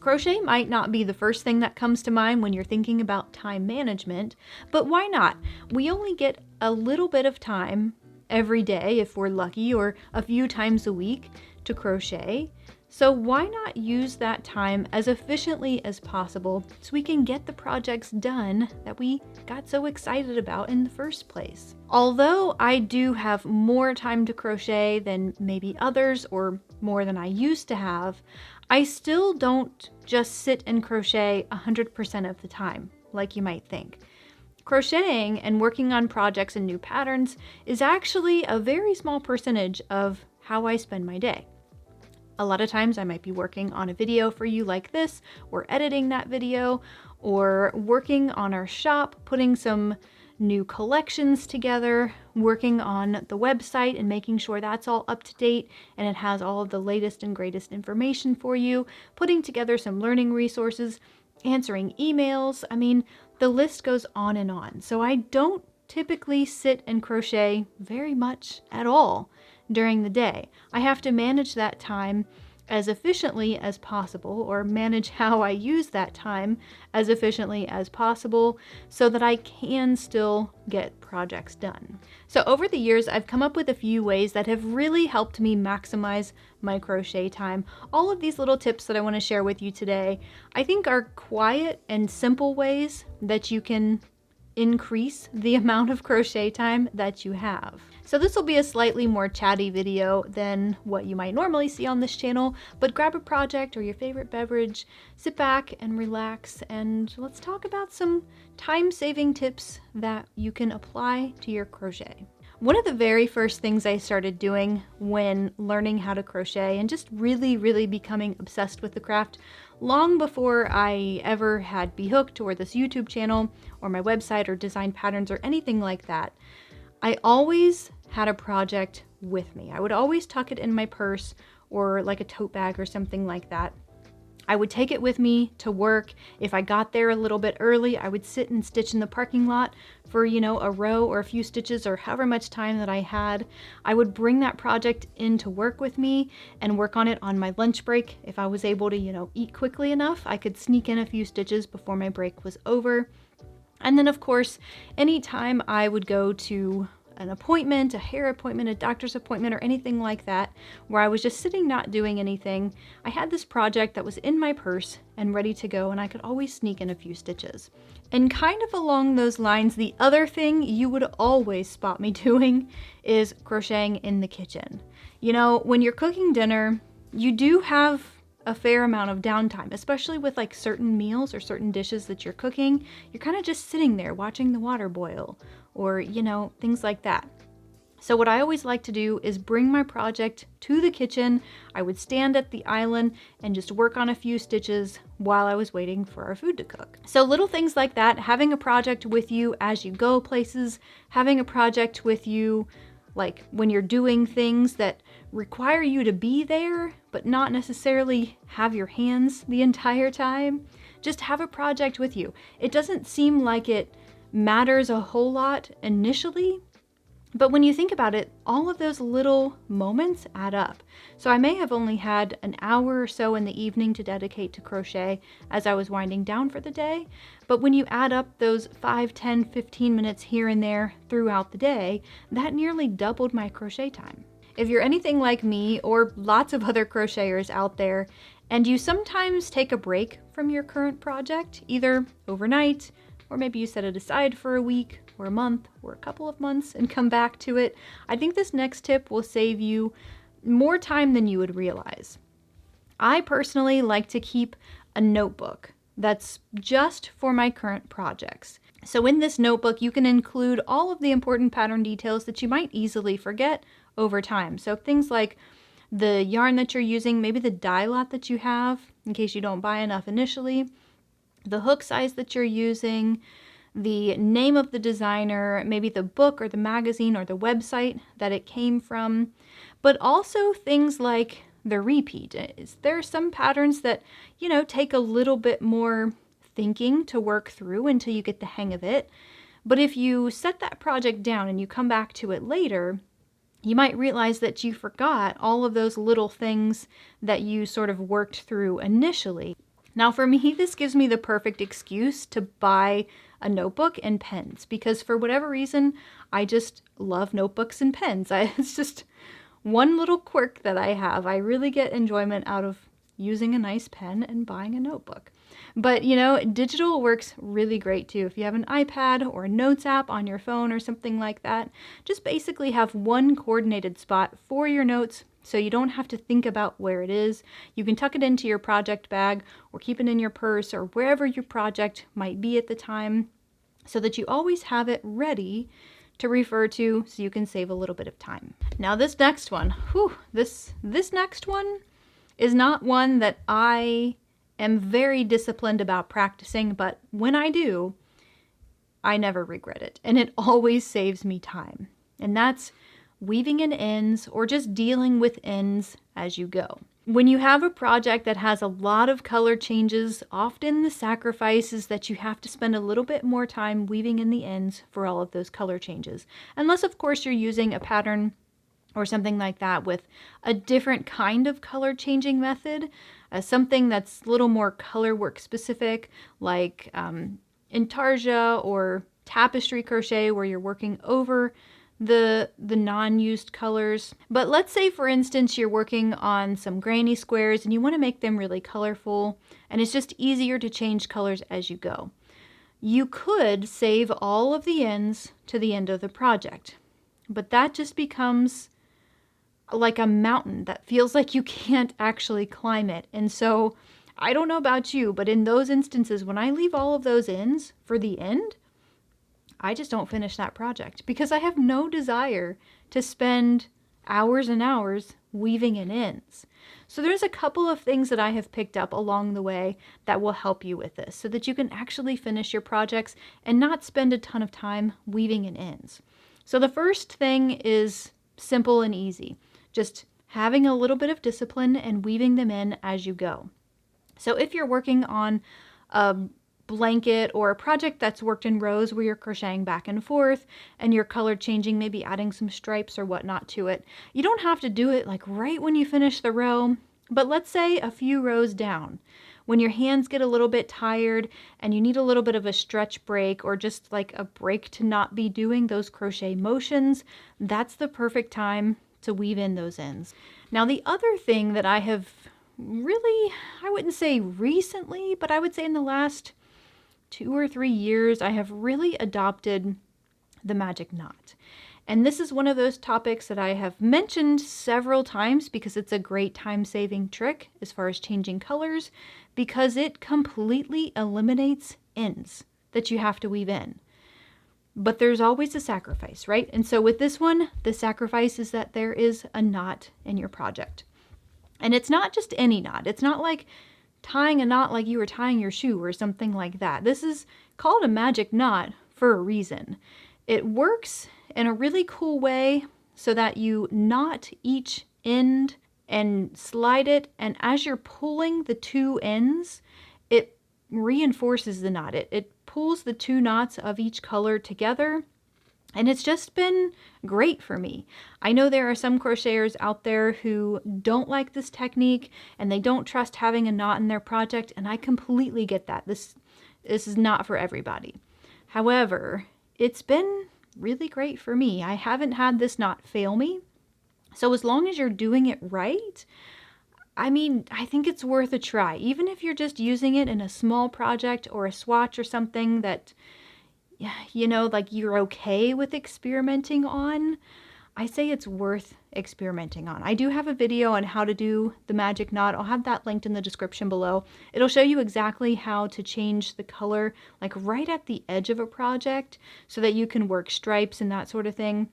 Crochet might not be the first thing that comes to mind when you're thinking about time management, but why not? We only get a little bit of time every day if we're lucky, or a few times a week to crochet. So why not use that time as efficiently as possible so we can get the projects done that we got so excited about in the first place? Although I do have more time to crochet than maybe others, or more than I used to have, I still don't just sit and crochet 100% of the time, like you might think. Crocheting and working on projects and new patterns is actually a very small percentage of how I spend my day. A lot of times I might be working on a video for you like this, or editing that video, or working on our shop, putting some new collections together, working on the website and making sure that's all up to date and it has all of the latest and greatest information for you, putting together some learning resources, answering emails. I mean, the list goes on and on. So I don't typically sit and crochet very much at all during the day. I have to manage that time as efficiently as possible, or manage how I use that time as efficiently as possible so that I can still get projects done. So over the years, I've come up with a few ways that have really helped me maximize my crochet time. All of these little tips that I want to share with you today, I think are quiet and simple ways that you can increase the amount of crochet time that you have. So this will be a slightly more chatty video than what you might normally see on this channel, but grab a project or your favorite beverage, sit back and relax, and let's talk about some time-saving tips that you can apply to your crochet. One of the very first things I started doing when learning how to crochet and just really becoming obsessed with the craft, long before I ever had B.Hooked or this YouTube channel or my website or design patterns or anything like that, I always had a project with me. I would always tuck it in my purse or like a tote bag or something like that. I would take it with me to work. If I got there a little bit early, I would sit and stitch in the parking lot for, a row or a few stitches or however much time that I had. I would bring that project into work with me and work on it on my lunch break. If I was able to, eat quickly enough, I could sneak in a few stitches before my break was over. And then of course, anytime I would go to an appointment, a hair appointment, a doctor's appointment, or anything like that, where I was just sitting not doing anything, I had this project that was in my purse and ready to go, and I could always sneak in a few stitches. And kind of along those lines, the other thing you would always spot me doing is crocheting in the kitchen. When you're cooking dinner, you do have a fair amount of downtime, especially with like certain meals or certain dishes that you're cooking. You're kind of just sitting there watching the water boil, or things like that. So what I always like to do is bring my project to the kitchen. I would stand at the island and just work on a few stitches while I was waiting for our food to cook. So little things like that, having a project with you as you go places, having a project with you like when you're doing things that require you to be there, but not necessarily have your hands the entire time. Just have a project with you. It doesn't seem like it matters a whole lot initially, but when you think about it, all of those little moments add up. So I may have only had an hour or so in the evening to dedicate to crochet as I was winding down for the day, but when you add up those 5, 10, 15 minutes here and there throughout the day, that nearly doubled my crochet time. If you're anything like me or lots of other crocheters out there, and you sometimes take a break from your current project, either overnight, or maybe you set it aside for a week or a month or a couple of months and come back to it, I think this next tip will save you more time than you would realize. I personally like to keep a notebook that's just for my current projects. So in this notebook, you can include all of the important pattern details that you might easily forget over time. So things like the yarn that you're using, maybe the dye lot that you have in case you don't buy enough initially, the hook size that you're using, the name of the designer, maybe the book or the magazine or the website that it came from, but also things like the repeat. There are some patterns that, take a little bit more thinking to work through until you get the hang of it. But if you set that project down and you come back to it later, you might realize that you forgot all of those little things that you sort of worked through initially. Now for me, this gives me the perfect excuse to buy a notebook and pens because for whatever reason, I just love notebooks and pens. It's just one little quirk that I have. I really get enjoyment out of using a nice pen and buying a notebook. But you know, digital works really great too. If you have an iPad or a notes app on your phone or something like that, just basically have one coordinated spot for your notes so you don't have to think about where it is. You can tuck it into your project bag or keep it in your purse or wherever your project might be at the time so that you always have it ready to refer to so you can save a little bit of time. Now this next one, this next one is not one that I am very disciplined about practicing, but when I do, I never regret it. And it always saves me time. And that's weaving in ends or just dealing with ends as you go. When you have a project that has a lot of color changes, often the sacrifice is that you have to spend a little bit more time weaving in the ends for all of those color changes. Unless, of course, you're using a pattern or something like that with a different kind of color changing method, something that's a little more color work specific, like intarsia or tapestry crochet where you're working over the non-used colors. But let's say, for instance, you're working on some granny squares and you want to make them really colorful, and it's just easier to change colors as you go. You could save all of the ends to the end of the project, but that just becomes like a mountain that feels like you can't actually climb it. And so I don't know about you, but in those instances, when I leave all of those ends for the end, I just don't finish that project because I have no desire to spend hours and hours weaving in ends. So there's a couple of things that I have picked up along the way that will help you with this so that you can actually finish your projects and not spend a ton of time weaving in ends. So the first thing is simple and easy. Just having a little bit of discipline and weaving them in as you go. So if you're working on a blanket or a project that's worked in rows where you're crocheting back and forth and you're color changing, maybe adding some stripes or whatnot to it, you don't have to do it like right when you finish the row, but let's say a few rows down. When your hands get a little bit tired and you need a little bit of a stretch break or just like a break to not be doing those crochet motions, that's the perfect time to weave in those ends. Now the other thing that I have really, I wouldn't say recently, but I would say in the last 2 or 3 years, I have really adopted the magic knot. And this is one of those topics that I have mentioned several times because it's a great time-saving trick as far as changing colors, because it completely eliminates ends that you have to weave in. But there's always a sacrifice, right? And so with this one, the sacrifice is that there is a knot in your project. And it's not just any knot. It's not like tying a knot like you were tying your shoe or something like that. This is called a magic knot for a reason. It works in a really cool way so that you knot each end and slide it, and as you're pulling the two ends, it reinforces the knot. It pulls the two knots of each color together, and it's just been great for me. I know there are some crocheters out there who don't like this technique and they don't trust having a knot in their project, and I completely get that. This is not for everybody. However, it's been really great for me. I haven't had this knot fail me. So as long as you're doing it right, I mean, I think it's worth a try. Even if you're just using it in a small project or a swatch or something that, you know, like you're okay with experimenting on, I say it's worth experimenting on. I do have a video on how to do the magic knot. I'll have that linked in the description below. It'll show you exactly how to change the color like right at the edge of a project so that you can work stripes and that sort of thing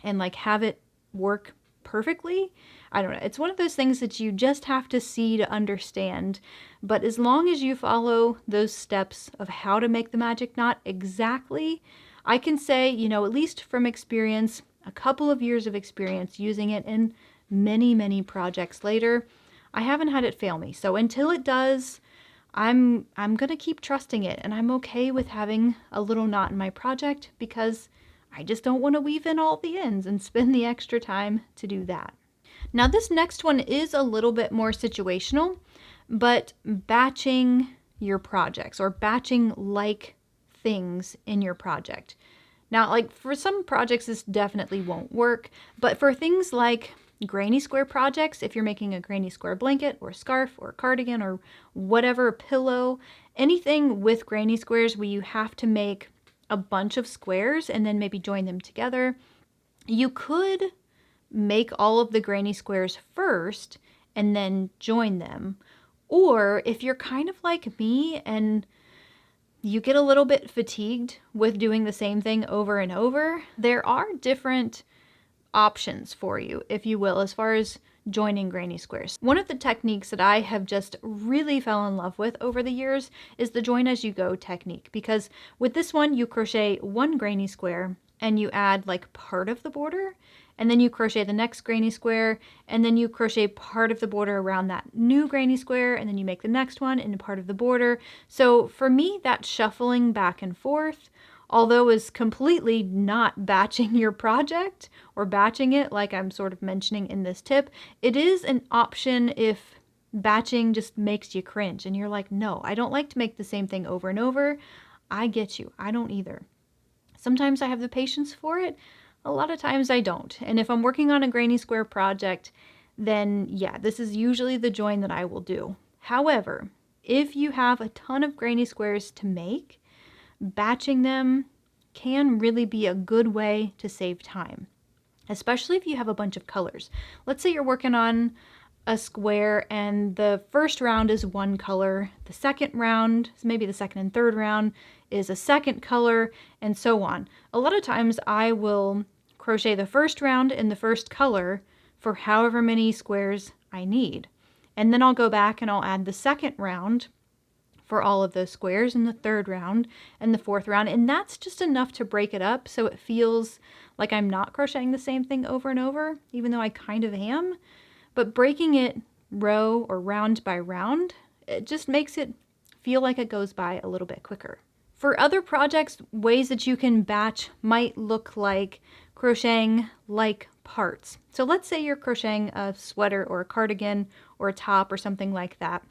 and like have it work perfectly. I don't know. It's one of those things that you just have to see to understand. But as long as you follow those steps of how to make the magic knot exactly, I can say, you know, at least from experience, a couple of years of experience using it in many, many projects later, I haven't had it fail me. So until it does, I'm going to keep trusting it, and I'm okay with having a little knot in my project because I just don't want to weave in all the ends and spend the extra time to do that. Now this next one is a little bit more situational, but batching your projects or batching like things in your project. Now, like for some projects, this definitely won't work, but for things like granny square projects, if you're making a granny square blanket or scarf or cardigan or whatever, pillow, anything with granny squares where you have to make a bunch of squares and then maybe join them together, you could make all of the granny squares first and then join them. Or if you're kind of like me and you get a little bit fatigued with doing the same thing over and over, there are different options for you, if you will, as far as joining granny squares. One of the techniques that I have just really fell in love with over the years is the join as you go technique, because with this one you crochet one granny square and you add like part of the border, and then you crochet the next granny square, and then you crochet part of the border around that new granny square, and then you make the next one into part of the border. So for me, that shuffling back and forth, although is completely not batching your project or batching it like I'm sort of mentioning in this tip, it is an option if batching just makes you cringe and you're like, no, I don't like to make the same thing over and over. I get you. I don't either. Sometimes I have the patience for it. A lot of times I don't. And if I'm working on a granny square project, then yeah, this is usually the join that I will do. However, if you have a ton of granny squares to make, batching them can really be a good way to save time, especially if you have a bunch of colors. Let's say you're working on a square and the first round is one color, the second round, maybe the second and third round is a second color, and so on. A lot of times I will crochet the first round in the first color for however many squares I need. And then I'll go back and I'll add the second round for all of those squares in the third round and the fourth round. And that's just enough to break it up so it feels like I'm not crocheting the same thing over and over, even though I kind of am. But breaking it row or round by round, it just makes it feel like it goes by a little bit quicker. For other projects, ways that you can batch might look like crocheting like parts. So let's say you're crocheting a sweater or a cardigan or a top or something like that,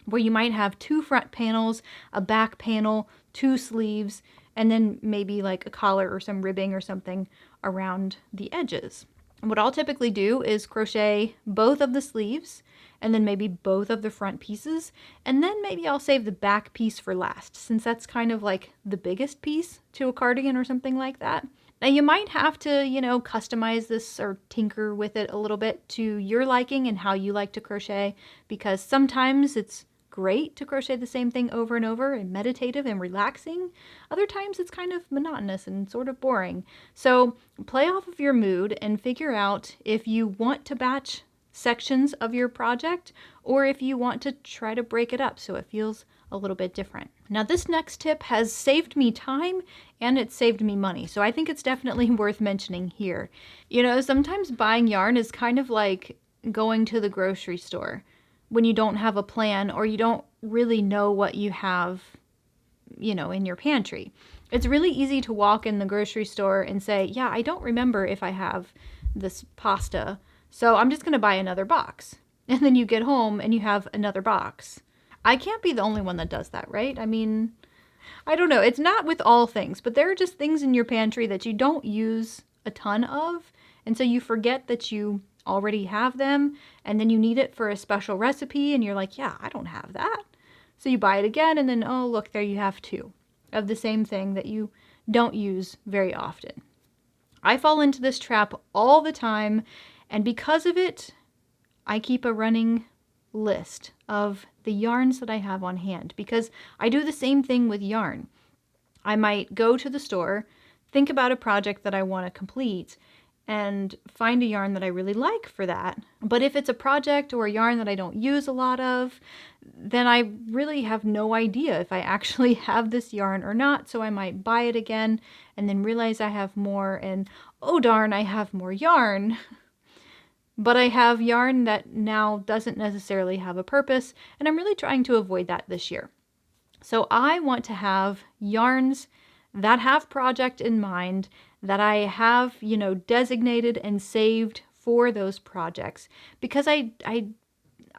where you might have two front panels, a back panel, two sleeves, and then maybe like a collar or some ribbing or something around the edges. What I'll typically do is crochet both of the sleeves and then maybe both of the front pieces, and then maybe I'll save the back piece for last, since that's kind of like the biggest piece to a cardigan or something like that. Now you might have to, customize this or tinker with it a little bit to your liking and how you like to crochet, because sometimes it's great to crochet the same thing over and over and meditative and relaxing. Other times it's kind of monotonous and sort of boring. So play off of your mood and figure out if you want to batch sections of your project or if you want to try to break it up so it feels a little bit different. Now this next tip has saved me time and it's saved me money, so I think it's definitely worth mentioning here. Sometimes buying yarn is kind of like going to the grocery store when you don't have a plan or you don't really know what you have, in your pantry. It's really easy to walk in the grocery store and say, yeah, I don't remember if I have this pasta, so I'm just going to buy another box. And then you get home and you have another box. I can't be the only one that does that, right? I mean, I don't know. It's not with all things, but there are just things in your pantry that you don't use a ton of, and so you forget that you already have them, and then you need it for a special recipe, and you're like, yeah, I don't have that. So you buy it again, and then, oh, look, there you have two of the same thing that you don't use very often. I fall into this trap all the time, and because of it, I keep a running list of the yarns that I have on hand, because I do the same thing with yarn. I might go to the store, think about a project that I want to complete, and find a yarn that I really like for that. But if it's a project or a yarn that I don't use a lot of, then I really have no idea if I actually have this yarn or not, so I might buy it again and then realize I have more, and oh darn, I have more yarn. But I have yarn that now doesn't necessarily have a purpose, and I'm really trying to avoid that this year. So I want to have yarns that have project in mind, that I have, designated and saved for those projects, because I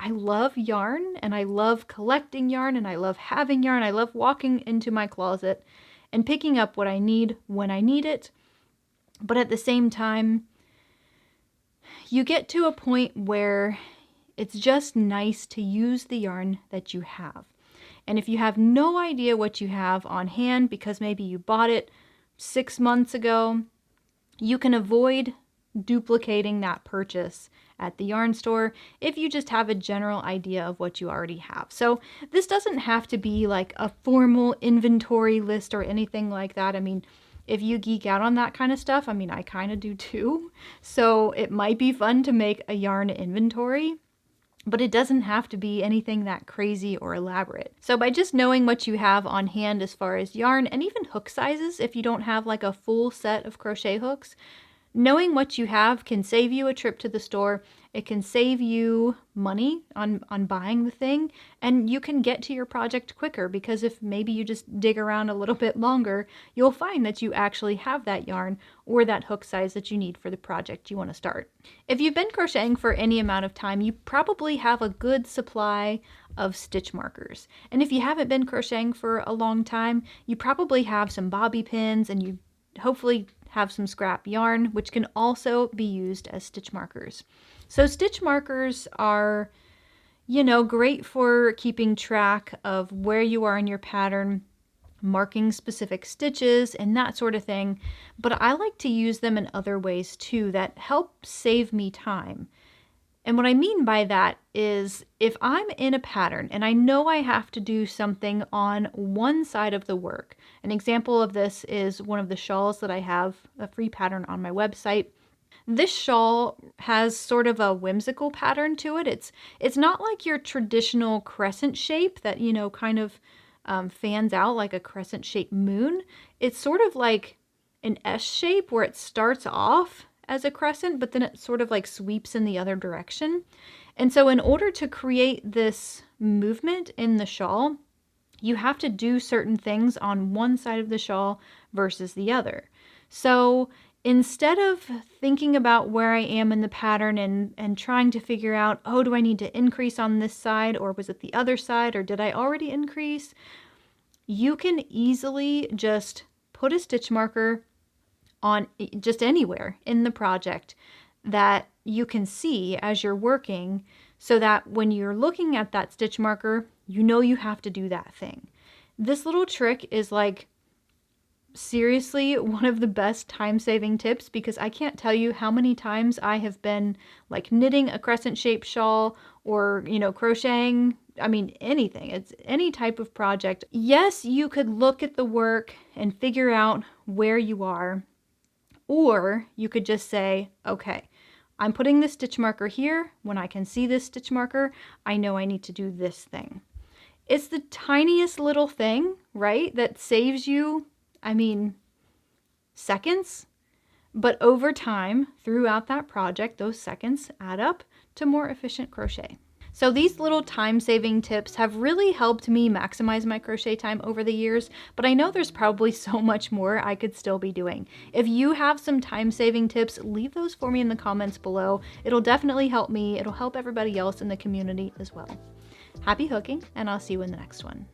I love yarn and I love collecting yarn and I love having yarn. I love walking into my closet and picking up what I need when I need it. But at the same time, you get to a point where it's just nice to use the yarn that you have. And if you have no idea what you have on hand because maybe you bought it 6 months ago, you can avoid duplicating that purchase at the yarn store if you just have a general idea of what you already have. So this doesn't have to be like a formal inventory list or anything like that. I mean, if you geek out on that kind of stuff, I mean, I kind of do too. So it might be fun to make a yarn inventory, but it doesn't have to be anything that crazy or elaborate. So by just knowing what you have on hand as far as yarn and even hook sizes, if you don't have like a full set of crochet hooks, knowing what you have can save you a trip to the store. It can save you money on buying the thing, and you can get to your project quicker because if maybe you just dig around a little bit longer, you'll find that you actually have that yarn or that hook size that you need for the project you want to start. If you've been crocheting for any amount of time, you probably have a good supply of stitch markers. And if you haven't been crocheting for a long time, you probably have some bobby pins and you hopefully have some scrap yarn, which can also be used as stitch markers. So stitch markers are, great for keeping track of where you are in your pattern, marking specific stitches and that sort of thing. But I like to use them in other ways too that help save me time. And what I mean by that is if I'm in a pattern and I know I have to do something on one side of the work. An example of this is one of the shawls that I have a free pattern on my website. This shawl has sort of a whimsical pattern to it. It's not like your traditional crescent shape that, kind of fans out like a crescent shaped moon. It's sort of like an S shape where it starts off as a crescent, but then it sort of like sweeps in the other direction. And so in order to create this movement in the shawl, you have to do certain things on one side of the shawl versus the other. So instead of thinking about where I am in the pattern and trying to figure out, oh, do I need to increase on this side or was it the other side or did I already increase? You can easily just put a stitch marker on just anywhere in the project that you can see as you're working so that when you're looking at that stitch marker, you know you have to do that thing. This little trick is like seriously one of the best time-saving tips because I can't tell you how many times I have been like knitting a crescent-shaped shawl or, crocheting. I mean, anything. It's any type of project. Yes, you could look at the work and figure out where you are. Or you could just say, okay, I'm putting this stitch marker here. When I can see this stitch marker, I know I need to do this thing. It's the tiniest little thing, right? That saves you, seconds. But over time, throughout that project, those seconds add up to more efficient crochet. So these little time-saving tips have really helped me maximize my crochet time over the years, but I know there's probably so much more I could still be doing. If you have some time-saving tips, leave those for me in the comments below. It'll definitely help me. It'll help everybody else in the community as well. Happy hooking, and I'll see you in the next one.